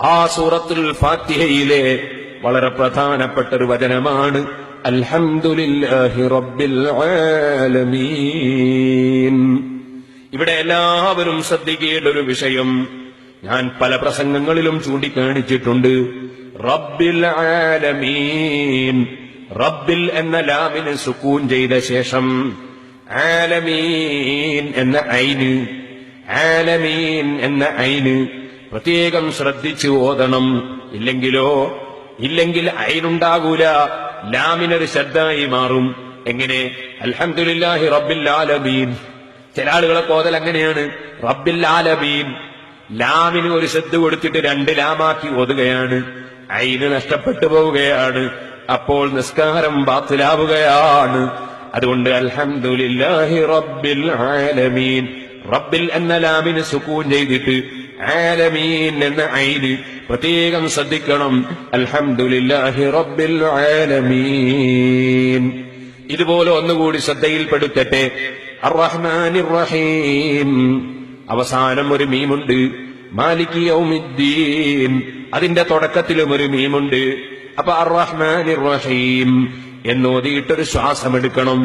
ആ സൂറത്തുൽ ഫാത്തിഹയിലെ വളരെ പ്രധാനപ്പെട്ട ഒരു വചനമാണ് അൽഹംദുലില്ലാഹി റബ്ബിൽ ആലമീൻ. ഇവിടെ എല്ലാവരും ശ്രദ്ധിക്കേണ്ട ഒരു വിഷയം ഞാൻ പല പ്രസംഗങ്ങളിലും ചൂണ്ടിക്കാണിച്ചിട്ടുണ്ട്. റബ്ബിൽ ആലമീൻ, റബ്ബിൽ എന്ന ലാമിന് സുക്കൂൻ ചെയ്ത ശേഷം ആലമീൻ എന്ന ഐന്, ആലമീൻ എന്ന ഐന് പ്രത്യേകം ശ്രദ്ധിച്ചു ഓതണം. ഇല്ലെങ്കിൽ ഐനുണ്ടാകൂല, ലാമിനൊരു ശബ്ദമായി മാറും. എങ്ങനെ? അൽഹംദുലില്ലാഹി റബ്ബിൽ ആലമീൻ. ചില ആളുകളെ ഓതൽ അങ്ങനെയാണ്, റബ്ബിൽ ആലമീൻ. ലാമിന് ഒരു ശബ്ദ കൊടുത്തിട്ട് രണ്ട് ലാമാക്കി ഓതുകയാണ്, ഐന് നഷ്ടപ്പെട്ടു പോവുകയാണ്. അപ്പോൾ നിസ്കാരം ബാത്തിലാവുകയാണ്. അതുകൊണ്ട് അൽഹംദുലില്ലാഹി റബ്ബിൽ ആലമീൻ, റബ്ബിൽ എന്ന ലാമിന് സുക്കൂൻ ചെയ്തിട്ട് ആലമീൻ എന്ന ഐന് പ്രത്യേകം ശ്രദ്ധിക്കണം. അൽഹംദുലില്ലാഹി റബ്ബിൽ ആലമീൻ. ഇതുപോലെ ഒന്നുകൂടി ശ്രദ്ധയിൽപ്പെടുത്തട്ടെ. അർറഹ്മാനിർ റഹീം, അവസാനം ഒരു മീമുണ്ട്. മാലികി യൗമിദ്ദീൻ, അതിന്റെ തുടക്കത്തിലും ഒരു മീമുണ്ട്. അപ്പൊ അർറഹ്മാനിർ റഹീം എന്നോതിയിട്ടൊരു ശ്വാസമെടുക്കണം.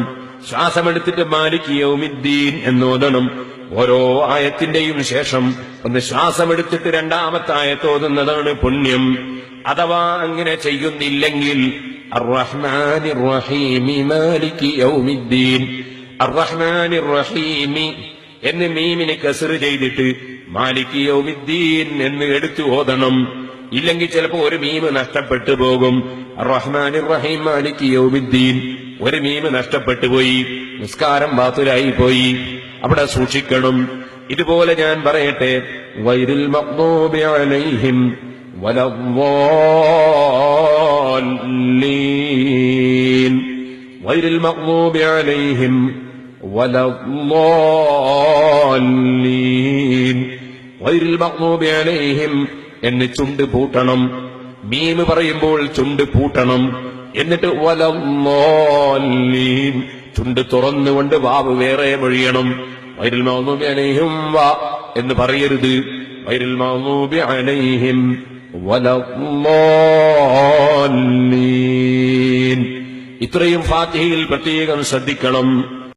ശ്വാസമെടുത്തിട്ട് മാലികി യൗമിദ്ദീൻ എന്നോദണം. ഓരോ ആയത്തിന്റെയും ശേഷം ഒന്ന് ശ്വാസമെടുത്തിട്ട് രണ്ടാമത്തെ ആയത്ത് ഓതുന്നതാണ് പുണ്യം. അഥവാ അങ്ങനെ ചെയ്യുന്നില്ലെങ്കിൽ അർറഹ്മാനിർ റഹീമി മാലികി യൗമിദ്ദീൻ, അർറഹ്മാനിർ റഹീമി എന്ന് മീമിന് കസ്റ് ചെയ്തിട്ട് മാലികി യൗമിദ്ദീൻ എന്ന് എടുത്തു ഓതണം. ഇല്ലെങ്കിൽ ചിലപ്പോ ഒരു മീമ് നഷ്ടപ്പെട്ടു പോകും. അർറഹ്മാനിർ റഹീം മാലികി യൗമിദ്ദീൻ, ഒരു മീമ് നഷ്ടപ്പെട്ടു പോയി, നിസ്കാരം ബാത്തിലായി പോയി. അവിടെ സൂക്ഷിക്കണം. ഇതുപോലെ ഞാൻ പറയട്ടെ, ഗൈറിൽ മഗ്ദൂബി അലൈഹിം വലദ്ദാല്ലീൻ, ഗൈറിൽ മഗ്ദൂബി അലൈഹിം വലദ്ദാല്ലീൻ, ഗൈറിൽ മഗ്ദൂബി അലൈഹിം എന്ന് ചുണ്ട് പൂട്ടണം. മീമ് പറയുമ്പോൾ ചുണ്ട് പൂട്ടണം. എന്നിട്ട് വലദ്ദാല്ലീൻ ചുണ്ട് തുറന്നുകൊണ്ട് വാവ് വേറെ മൊഴിയണം. ഗൈറിൽ മഗ്ദൂബി അലൈഹിം വ എന്ന് പറയരുത്. ഗൈറിൽ മഗ്ദൂബി അലൈഹിം വലദ്ദാല്ലീൻ. ഇത്രയും ഫാത്തിഹയിൽ പ്രത്യേകം ശ്രദ്ധിക്കണം.